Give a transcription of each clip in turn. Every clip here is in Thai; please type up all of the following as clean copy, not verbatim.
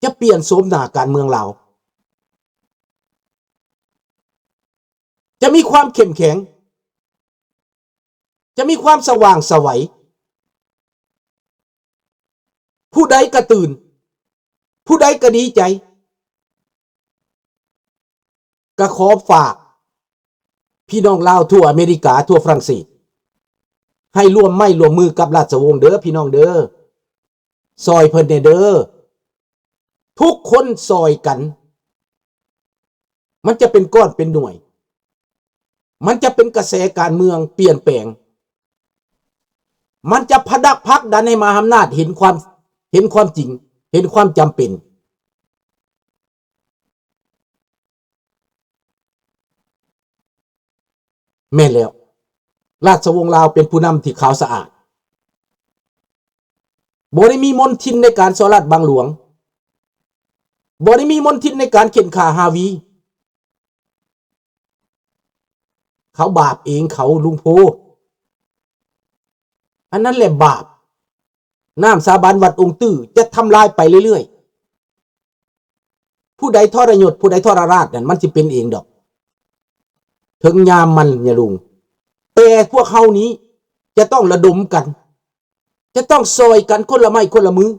จะเปลี่ยนโฉมหน้าการเมืองลาวจะมีความเข้มแข็งจะมีความสว่างไสวผู้ใดก็ตื่นผู้ใดก็ดีใจก็ขอฝากพี่น้องลาวทั่วอเมริกาทั่วฝรั่งเศสให้ร่วมมือกับราชวงศ์เด้อพี่น้องเด้อซอยเพิ่นเด้อทุกคนซอยกันมันจะเป็นก้อนเป็นหน่วยมันจะเป็นกระแสการเมืองเปลี่ยนแปลงมันจะผลักดันให้มหาอำนาจเห็นความจริงเห็นความจำเป็นแม่นแล้วราชวงศ์ลาวเป็นผู้นำที่ขาวสะอาดบ่ได้มีมนทินในการสลัดบังหลวงบ่ได้มีมนทินในการเข็นฆ่าฮาวีเขาบาปเองเขาลุงโพอันนั้นแหละบาปน้ำสาบานวัดองค์ตื้อจะทำลายไปเรื่อยๆผู้ใดทรยศผู้ใดทรราชนั่นมันสิเป็นเองดอกถึงยามมันอย่าลุงแต่พวกเฮานี้จะต้องระดมกันจะต้องซอยกันคนละไม้คนละมือ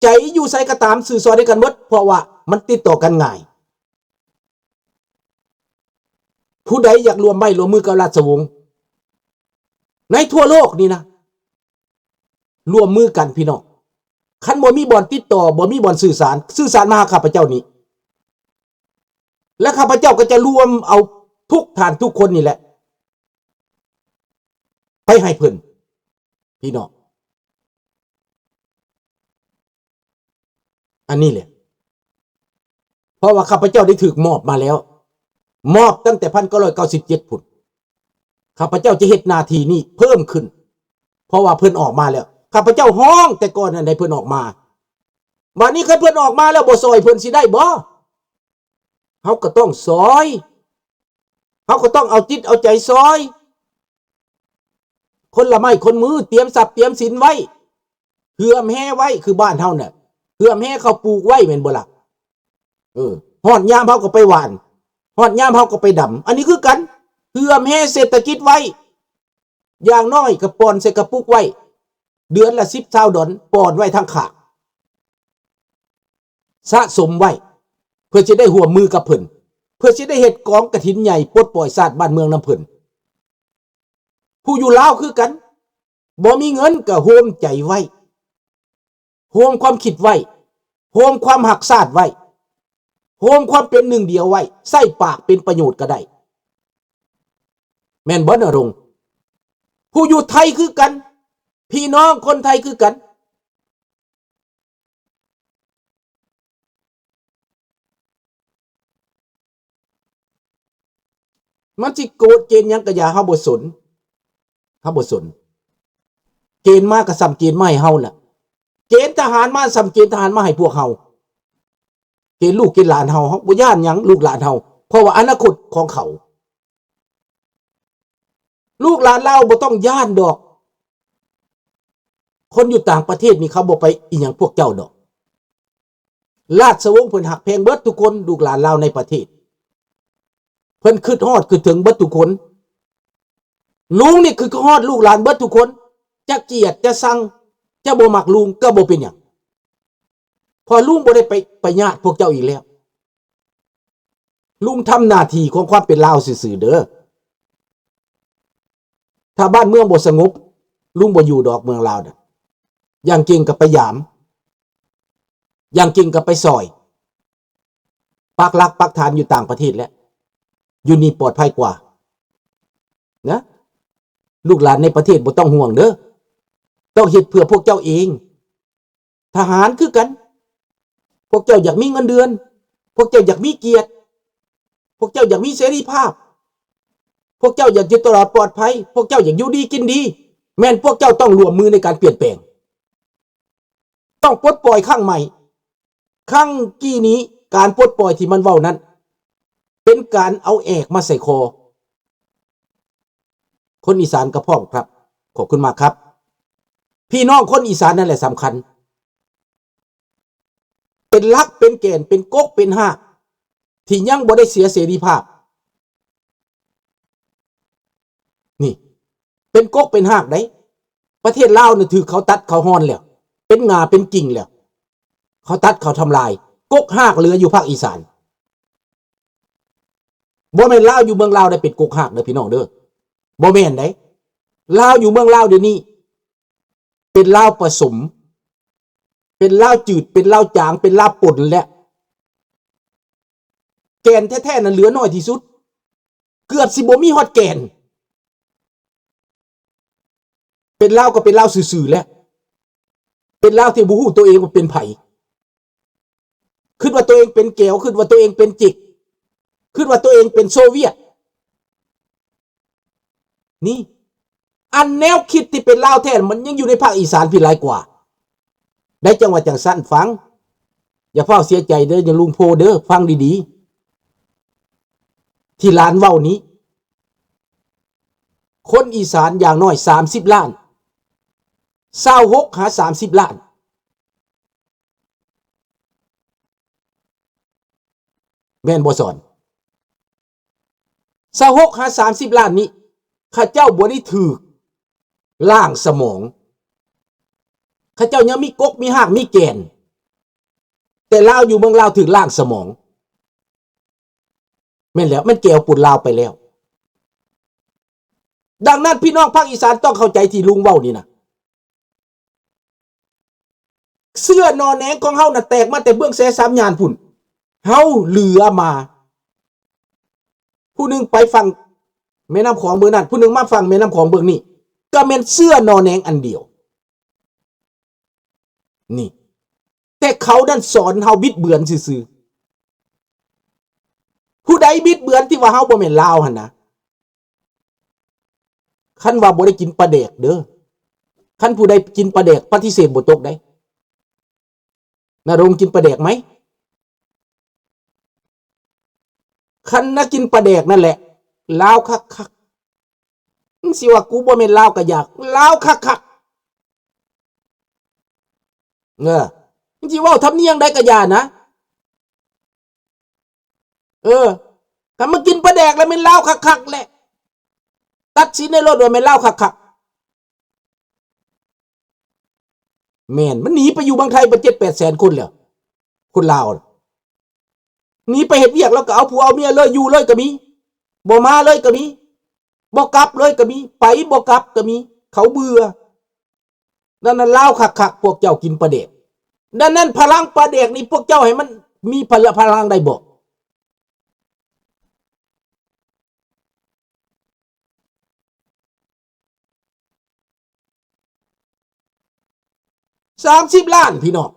ใจอยู่ใส่ก็ตามสื่อซอยได้กันหมดเพราะว่ามันติดต่อกันง่ายผู้ใดอยากรวมมือกับราชวงศ์ในทั่วโลกนี่นะร่วมมือกันพี่น้องคันบ่มีบ่อนติดต่อบ่มีบ่อนสื่อสารมาหาข้าพเจ้านี้และข้าพเจ้าก็จะรวมเอาทุกฐานทุกคนนี่แหละไปให้เพิ่นพี่น้องอันนี้แหละเพราะว่าข้าพเจ้าได้ถูกมอบมาแล้วมอบตั้งแต่1997 พุ่นข้าพเจ้าจะเฮ็ดหน้าที่นี้เพิ่มขึ้นเพราะว่าเพิ่นออกมาแล้วข้าพเจ้าฮ้องแต่ก่อนนั้นได้เพิ่นออกมาวันนี้คันเพิ่นออกมาแล้วบ่ซอยเพิ่นสิได้บ่เฮาก็ต้องซอยเฮาก็ต้องเอาจิตเอาใจซอยคนละไม้คนมือเตรียมทรัพย์เตรียมสินไว้เหือมแห่ไว้คือบ้านเฮาน่ะเหือมแห่เขาปลูกไว้แม่นบ่ล่ะฮอดยามเฮาก็ไปหว่านฮอดยามเฮาก็ไปดำอันนี้คือกันเหือมแห่เศรษฐกิจไว้อย่างน้อยก็ปอนใส่กระปุกไว้เดือนละ10-20 ดอลปอนไว้ทางข้างสะสมไว้เพื่อจะได้ร่วมมือกับเพิ่นเพื่อจะได้เฮ็ดกองกฐินใหญ่ปลดปล่อยชาติบ้านเมืองนำเพิ่นผู้อยู่ลาวคือกันบ่มีเงินก็โฮมใจไว้โฮมความคิดไว้โฮมความหักชาติไว้โฮมความเป็นหนึ่งเดียวไว้ใส่ปากเป็นประโยชน์ก็ได้แม่นบ่นะรงผู้อยู่ไทยคือกันพี่น้องคนไทยคือกันมันสิโกรธเกณฑ์หยังก็อย่าเฮาบ่สนเกณฑ์มาก็ซ้ำเกณฑ์มาให้เฮาน่ะเกณฑ์ทหารมาซ้ำเกณฑ์ทหารมาให้พวกเฮาเกณฑ์ลูกเกณฑ์หลานเฮาบ่ย้านหยังลูกหลานเฮาเพราะว่าอนาคตของเขาลูกหลานเราบ่ต้องย้านดอกคนอยู่ต่างประเทศนี่เขาบ่ไปอีหยังพวกเจ้าดอกราชวงศ์เพิ่นหักแพงเบิดทุกคนลูกหลานเราในประเทศเพิ่นคิดฮอดคิดถึงเบิดทุกคนลุงนี่คือฮอดลูกหลานเบิดทุกคนจะเกลียดจะชังจะบ่มักลุงก็บ่เป็นหยังพอลุงบ่ได้ไปญาติพวกเจ้าอีกแล้วลุงทำหน้าที่ของความเป็นลาวซื่อๆเด้อถ้าบ้านเมืองบ่สงบลุงบ่อยู่ดอกเมืองลาวน่ะอย่างเก่งก็ไปยามอย่างเก่งก็ไปซอยปักหลักปักฐานอยู่ต่างประเทศแล้วอยู่นี่ปลอดภัยกว่านะลูกหลานในประเทศบ่ต้องห่วงเด้อต้องเฮ็ดเพื่อพวกเจ้าเองทหารคือกันพวกเจ้าอยากมีเงินเดือนพวกเจ้าอยากมีเกียรติพวกเจ้าอยากมีเสรีภาพพวกเจ้าอยากอยู่ตลอดปลอดภัยพวกเจ้าอยากอยู่ดีกินดีแม่นพวกเจ้าต้องร่วมมือในการเปลี่ยนแปลงต้องปลดปล่อยข้างใหม่ข้างกี้นี้การปลดปล่อยที่มันเว้านั้นเป็นการเอาแอกมาใส่คอคนอีสานก็พร้อมครับขอบคุณมากครับพี่น้องคนอีสานนั่นแหละสำคัญ เป็นลักเป็นแกนเป็นก๊กเป็นหากที่ยังบ่ได้เสียเสรีภาพนี่เป็นก๊กเป็นหากได้ประเทศลาวเนี่ยถือเขาตัดเขาฮ้อนแล้วเป็นงาเป็นกิ่งแล้วเขาตัดเขาทำลายก๊กหากเหลืออยู่ภาคอีสานบ่แม่นลาวอยู่เมืองลาวได้เป็นก๊กหากเด้อพี่น้องเด้อบ่แม่นได้ลาวอยู่เมืองลาวเดี๋ยวนี้เป็นลาวผสมเป็นลาวจืดเป็นลาวจางเป็นลาวป่นและแกนแท้ๆนั้นเหลือน้อยที่สุดเกือบสิบ่มีฮอดแกนเป็นลาวก็เป็นลาวซื่อๆแล้วเป็นลาวที่บ่ฮู้ตัวเองว่าเป็นไผคิดว่าตัวเองเป็นแก้วคิดว่าตัวเองเป็นจิกคิดว่าตัวเองเป็นโซเวียตนี่อันแนวคิดที่เป็นลาวแท้มันยังอยู่ในภาคอีสานพี่หลายกว่าได้จังหวัดจังสั้นฟังอย่าเฝ้าเสียใจเด้ออย่าลุงโพเด้อฟังดีๆที่ลานเว้านี้คนอีสานอย่างน้อย30ล้าน26หา30ล้านแม่นบ่สอน26หา30ล้านนี้ข้าเจ้าบ่ได้ถูกล่างสมองข้าเจ้ายังมีกกมีหากมีแกนแต่ลาวอยู่เมืองลาวถูกล่างสมองแม่นแล้วมันแก้วปุ่นลาวไปแล้วดังนั้นพี่น้องภาคอีสานต้องเข้าใจที่ลุงเว้านี่นะเสื้อนอแหนงของเฮาน่ะแตกมาแต่เบื้องแสสามยานพุ่นเฮาเหลือมาผู้นึงไปฟังแม่น้ำของเบื้องนั้นผู้นึงมาฟังแม่น้ำของเบื้องนี้ก็แม่นเสื้อนอแหนงอันเดียวนี่แต่เขาดันสอนเฮาบิดเบือนซื่อๆผู้ใดบิดเบือนที่ว่าเฮาบ่แม่นลาวหั่นนะคันว่าบ่ได้กินปลาแดกเด้อคันผู้ใดกินปลาแดกปฏิเสธบ่ตกได้นรงกินปลาแดกไหมคันน่ะกินปลาแดกนั่นแหละลาวคักๆมึงสิว่ากูบ่แม่นลาวก็อยากลาวคักๆมึงสิเว้าทำเนียงได้ก็อย่านะถ้ามากินปลาแดกแล้วแม่นลาวคักๆแหละตัดสินในรถว่าแม่นลาวคักๆแม่นมันหนีไปอยู่บางไทยบ่7-8 แสนคนแล้วคนลาวหนีไปเฮ็ดเวียกแล้วก็เอาผัวเอาเมียเลยอยู่เลยก็มีบ่มาเลยก็มีบ่กลับเลยก็มีไปบ่กลับก็มีเขาเบื่อนั่นน่ะลาวคักๆพวกเจ้ากินปลาแดกดังนั้นพลังปลาแดกนี่พวกเจ้าให้มันมีพลังได้บ่30ล้านพี่น้อง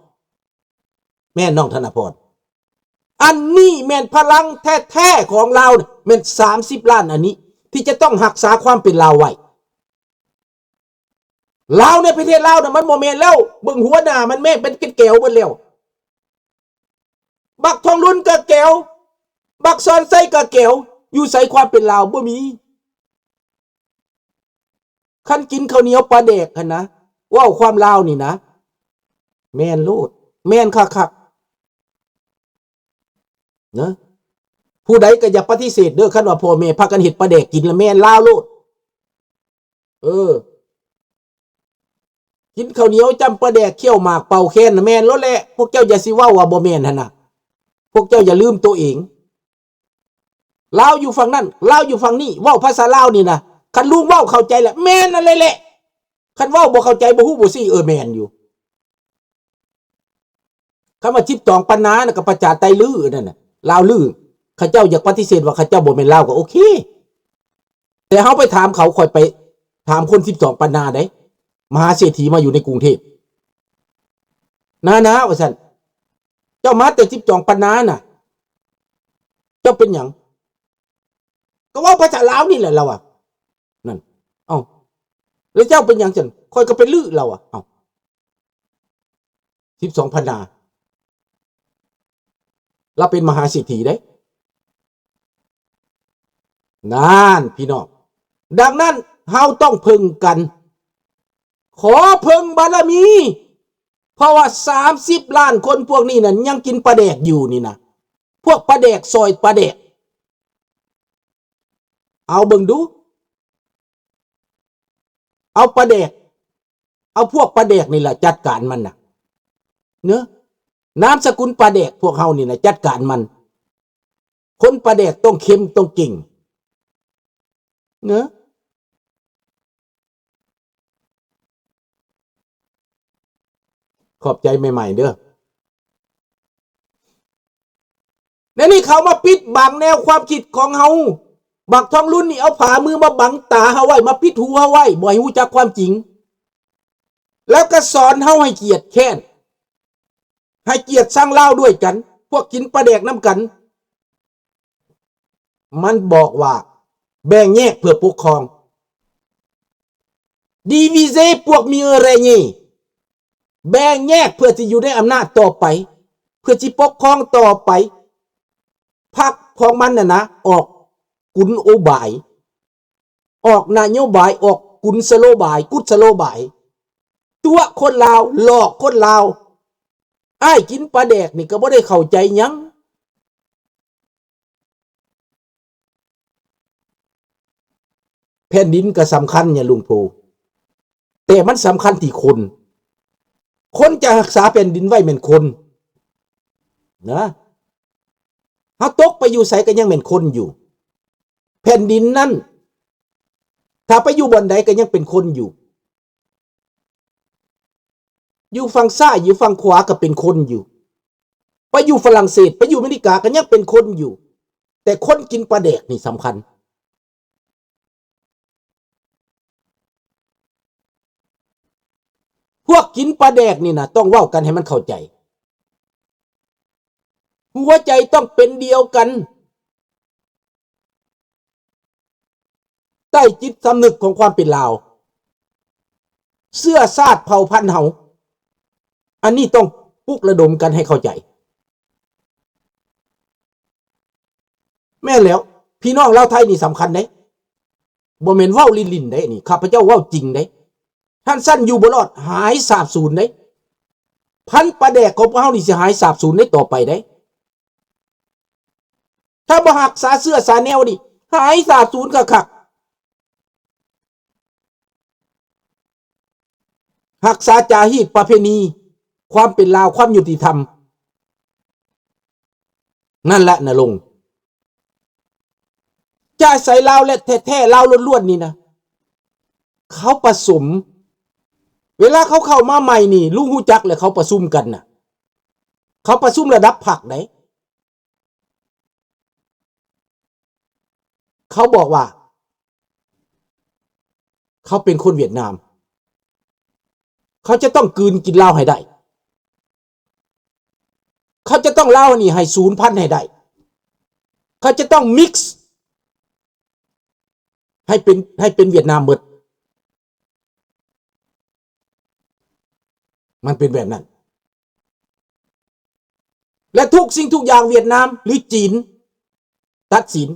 แม่น้องธนพรอันนี้แม่นพลังแท้ๆของเราแม่น30ล้านอันนี้ที่จะต้องรักษาความเป็นลาวไว้ลาวในประเทศลาวน่ะมันบ่แม่นแล้วเบิ่งหัวหน้ามันแม่งเป็นแก้วเบิดแล้วบักทองลุ้นก็แก้วบักซอนไส้ก็แก้วอยู่ใส่ความเป็นลาวบ่มีคันกินข้าวเหนียวปลาแดกหั่นนะว้าความลาวนี่นะแม่นโลดแม่นคักๆนะผู้ใดก็อย่าปฏิเสธเด้อคันว่าพ่อแม่พากันเฮ็ดปลาแดกกินแล้วแม่นลาวโลดกินข้าวเหนียวจำปลาแดกเคี่ยวหมากเป่าแค้นแม่นโลดแหละพวกเจ้าอย่าสิเว้าว่าบ่แม่นหั่นน่ะพวกเจ้าอย่าลืมตัวเองลาวอยู่ฝั่งนั้นลาวอยู่ฝั่งนี้เว้าภาษาลาวนี่นะคันลุงเว้าเข้าใจแหละแม่นนั่นเลยแหละคันเว้าบ่เข้าใจบ่ฮู้บ่ซี่แม่นอยู่คำว่าจิบตองปันนาน่ะก็ประจาไตลื้อนั่นน่ะลาวลื้อเขาเจ้าอยากปฏิเสธว่าเขาเจ้าบ่แม่นลาวก็โอเคแต่เฮาไปถามเขาค่อยไปถามคน12ปันนาได้มหาเศรษฐีมาอยู่ในกรุงเทพนะว่าซั่นเจ้ามาแต่12ปันนาน่ะเจ้าเป็นหยังก็เว้าภาษาลาวนี่แหละเราอ่ะนั่นเอ้าแล้วเจ้าเป็นหยังซั่นค่อยก็เป็นลื้อเราอ่ะเอ้า12ปันนาเราเป็นมหาเศรษฐีได้นั่นพี่น้องดังนั้นเฮาต้องพึงกันขอพึงบารมีพ ราะว่า30 ล้านคนพวกนี้น่ะยังกินปลาแดกอยู่นี่นะพวกปลาแดกซอยปลาแดกเอาเบิ่งดูเอาปลาแดกเอาพวกปลาแดกนี่แหละจัดการมันน่ะเนอะนามสกุลปลาแดกพวกเฮานี่นะจัดการมันคนปลาแดกต้องเค็มต้องเก่งเนอะขอบใจใหม่ๆเด้อแล้วนี่เขามาปิดบังแนวความคิดของเฮาบักทองรุ่นนี่เอาผ่ามือมาบังตาเฮาไว้มาปิดหูเฮาไว้บ่ให้ฮู้จักความจริงแล้วก็สอนเฮาให้เกียรติแค้นให้เกียรติสร้างเล่าด้วยกันพวกกินปลาแดกน้ำกันมันบอกว่าแบ่งแยกเพื่อปกครองดีวิเซพวกมีอะไรนี่แบ่งแยกเพื่อจะอยู่ในอำนาจต่อไปเพื่อจะปกครองต่อไปพรรคของมันน่ะนะออกกุลโอบายออกนโยบายออกกุลสโลบายกุศโลบายตัวคนลาวหลอกคนลาวอ้ายกินปลาแดกนี่ก็บ่ได้เข้าใจหยังแผ่นดินก็สำคัญเนี่ยลุงโพแต่มันสำคัญที่คนจะรักษาแผ่นดินไว้เป็นคนนะเฮาตกไปอยู่ไสก็ยังเป็นคนอยู่แผ่นดินนั้นถ้าไปอยู่บนใดก็ยังเป็นคนอยู่อยู่ฝั่งซ้ายอยู่ฝั่งขวาก็เป็นคนอยู่ไปอยู่ฝรั่งเศสไปอยู่อเมริกาก็ยังเป็นคนอยู่แต่คนกินปลาแดกนี่สำคัญพวกกินปลาแดกนี่นะต้องเว้ากันให้มันเข้าใจหัวใจต้องเป็นเดียวกันใต้จิตสำนึกของความเป็นลาวเสื้อชาติเผ่าพันธุ์เฮาอันนี้ต้องปลุกระดมกันให้เข้าใจแม่แล้วพี่น้องลาวไทยนี่สำคัญเด้บ่แม่นเว้าลินๆเด้นี่ข้าพเจ้าเว้าจริงเด้ท่านสั้นอยู่บ่รอดหายสาบสูญเด้พันปลาแดกของเฮานี่สิหายสาบสูญได้ต่อไปเด้ถ้าบ่รักษาเสื้อสาแนวนี่หายสาบสูญคักๆรักษาจารีตประเพณีความเป็นลาวความยุติธรรมนั่นแหละนะลงจ่ายใส่ลาวและแท้ๆลาวล้วนๆนี่นะเขาผสมเวลาเขาเข้ามาใหม่นี่ลุงฮู้จักเลยเขาประชุมกันน่ะเขาประชุมระดับพรรคไหนเขาบอกว่าเขาเป็นคนเวียดนามเขาจะต้องกลืนกินลาวให้ได้เขาจะต้องลาวนี่ให้ศูนย์พันธุ์ให้ได้เขาจะต้องมิกซ์ให้เป็นเวียดนามหมดมันเป็นแบบนั้นและทุกสิ่งทุกอย่างเวียดนามหรือจีนตัดสิน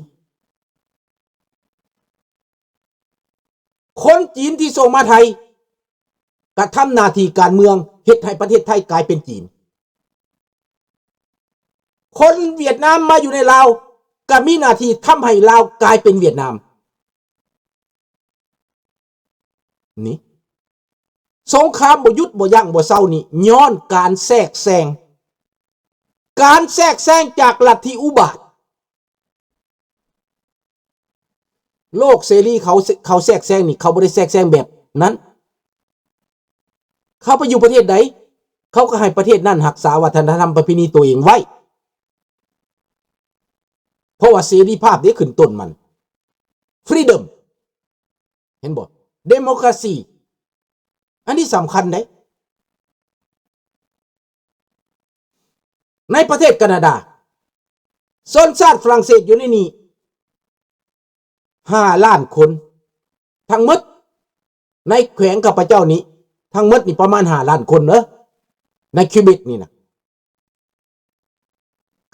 คนจีนที่ส่งมาไทยกระทำหน้าที่การเมืองเฮ็ดให้ประเทศไทยกลายเป็นจีนคนเวียดนามมาอยู่ในลาวก็มีหน้าที่ทำให้ลาวกลายเป็นเวียดนามนี่สงครามบ่หยุดบ่ยั้งบ่เศร้านี่ย้อนการแทรกแซงจากลัทธิอุบาทโลกเสรีเขาแทรกแซงนี่เขาบ่ได้แทรกแซงแบบนั้นเขาไปอยู่ประเทศใดเขาก็ให้ประเทศนั้นรักษาวัฒนธรรมประเพณีตัวเองไว้เพราะว่าเสรีภาพนี้ขึ้นต้นมัน freedom เห็นบ่ democracy อันนี้สำคัญได้ในประเทศแคนาดาชนชาติฝรั่งเศสอยู่ในนี้5 ล้านคนทั้งหมดในแขวงข้าพเจ้านี้ทั้งหมดนี่ประมาณ5 ล้านคนเนอะในคิวเบกนี่นะ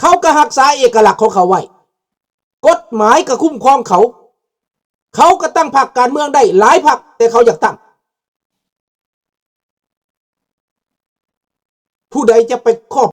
เขาก็รักษาเอกลักษณ์ของเขาไว้กฎหมายก็คุ้มครองเขาก็ตั้งพรรคการเมืองได้หลายพรรคแต่เขาอยากตั้ง ผู้ใดจะไปครอบ